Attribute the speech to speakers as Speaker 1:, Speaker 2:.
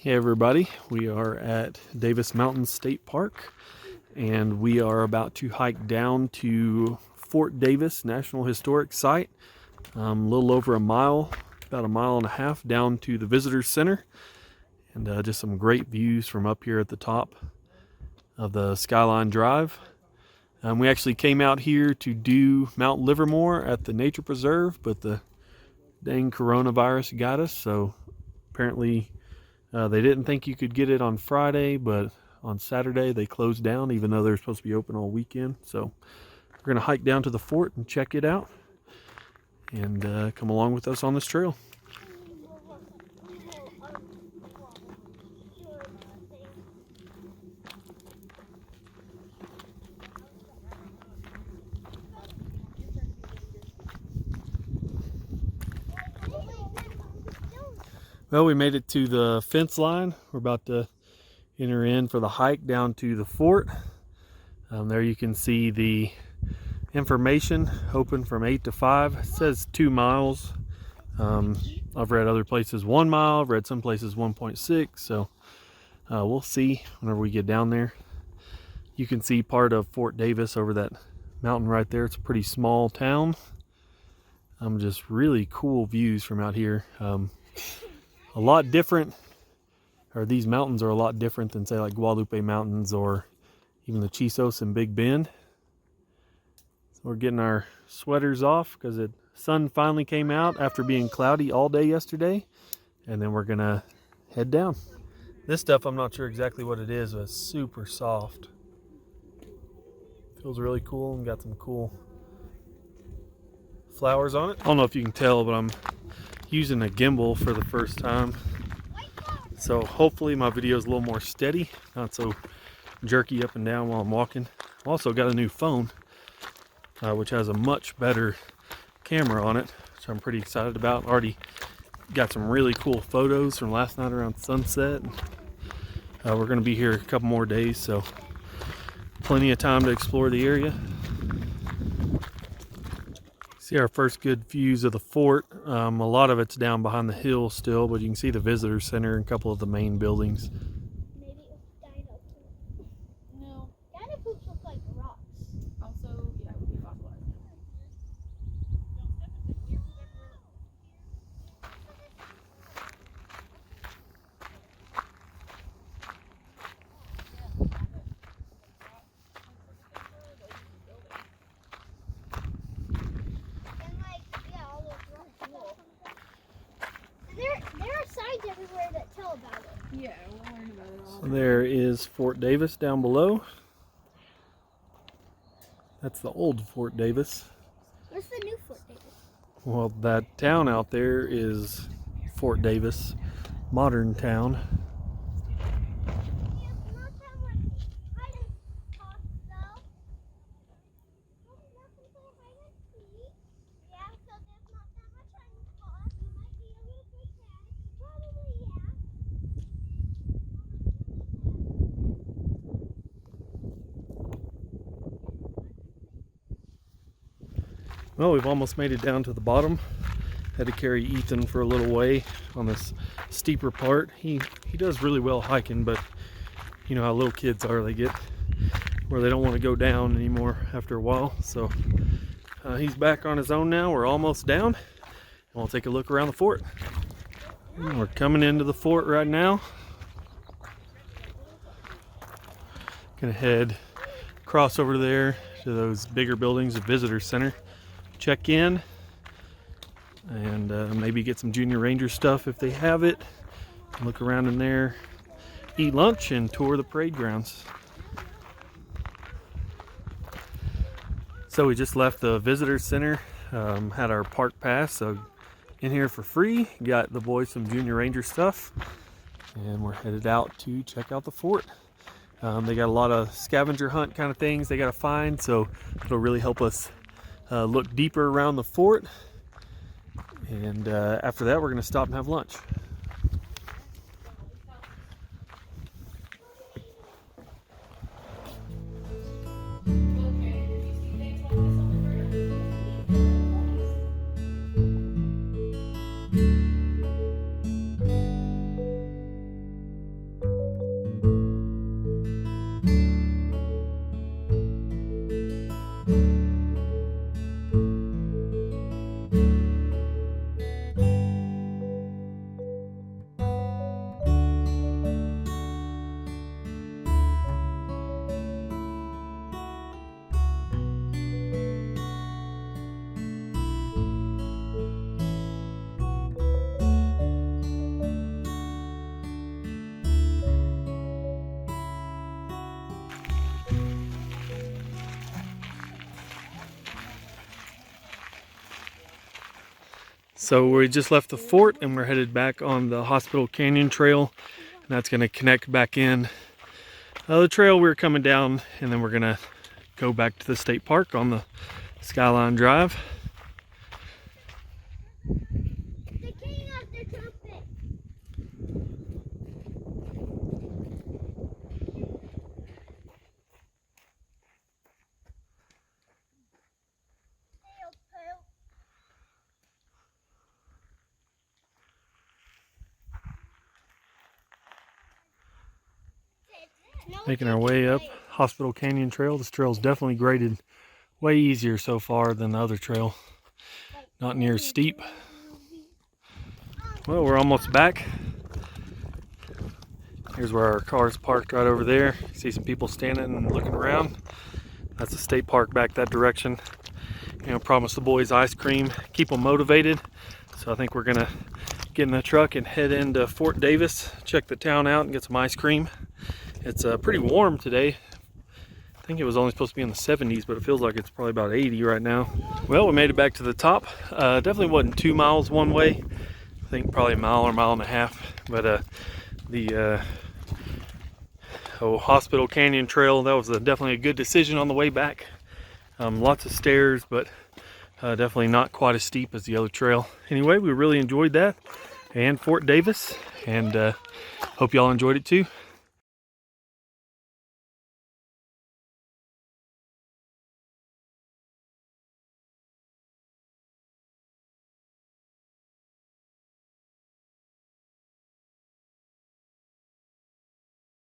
Speaker 1: Hey everybody, we are at Davis Mountain State Park and we are about to hike down to Fort Davis National Historic Site. A little over a mile, about a mile and a half down to the Visitor Center, and just some great views from up here at the top of the Skyline Drive. We actually came out here to do Mount Livermore at the Nature Preserve, but the dang coronavirus got us, so apparently they didn't think you could get it on Friday, but on Saturday they closed down even though they're supposed to be open all weekend. So we're going to hike down to the fort and check it out and come along with us on this trail. Well, we made it to the fence line. We're about to enter in for the hike down to the fort. There you can see the information, open from 8 to 5. It says 2 miles. I've read other places 1 mile. I've read some places 1.6. So we'll see whenever we get down there. You can see part of Fort Davis over that mountain right there. It's a pretty small town. Just really cool views from out here. A lot different, or these mountains are a lot different than say like Guadalupe Mountains or even the Chisos and Big Bend. So we're getting our sweaters off because the sun finally came out after being cloudy all day yesterday, and then we're gonna head down. This stuff, I'm not sure exactly what it is, but it's super soft. Feels really cool and got some cool flowers on it. I don't know if you can tell, but I'm using a gimbal for the first time, so hopefully my video is a little more steady, not so jerky up and down while I'm walking. I've also got a new phone which has a much better camera on it, which I'm pretty excited about. Already got some really cool photos from last night around sunset. We're going to be here a couple more days, so plenty of time to explore the area. See our first good views of the fort. A lot of it's down behind the hill still, but you can see the visitor center and a couple of the main buildings.
Speaker 2: Maybe it was dino poop. No. Dino poops look like rocks. Also, yeah, it would be fossilized. There are signs everywhere that tell about it. Yeah, we'll learn about it all.
Speaker 1: So there is Fort Davis down below. That's the old Fort Davis.
Speaker 2: What's the new Fort Davis?
Speaker 1: Well, that town out there is Fort Davis, modern town. Well, we've almost made it down to the bottom. Had to carry Ethan for a little way on this steeper part. He does really well hiking, but you know how little kids are. They get where they don't want to go down anymore after a while. So he's back on his own now. We're almost down. We'll take a look around the fort. We're coming into the fort right now. Gonna head across over there to those bigger buildings, the visitor center. Check in and maybe get some Junior Ranger stuff if they have it. Look around in there, eat lunch, and tour the parade grounds. So we just left the visitor center, had our park pass, so in here for free. Got the boys some Junior Ranger stuff, and we're headed out to check out the fort. They got a lot of scavenger hunt kind of things they got to find, so it'll really help us look deeper around the fort, and after that we're going to stop and have lunch. So we just left the fort and we're headed back on the Hospital Canyon Trail. And that's going to connect back in the trail we were coming down, and then we're going to go back to the state park on the Skyline Drive.
Speaker 2: The king of the trumpet.
Speaker 1: Making our way up Hospital Canyon Trail. This trail is definitely graded way easier so far than the other trail. Not near as steep. Well, we're almost back. Here's where our car's parked right over there. See some people standing and looking around. That's the state park back that direction. You know, promised the boys ice cream, keep them motivated. So I think we're gonna get in the truck and head into Fort Davis, check the town out and get some ice cream. It's pretty warm today. I think it was only supposed to be in the 70s, but it feels like it's probably about 80 right now. Well, we made it back to the top. Definitely wasn't 2 miles one way. I think probably a mile or mile and a half. But the Hospital Canyon Trail, that was definitely a good decision on the way back. Lots of stairs, but definitely not quite as steep as the other trail. Anyway, we really enjoyed that and Fort Davis, and hope y'all enjoyed it too.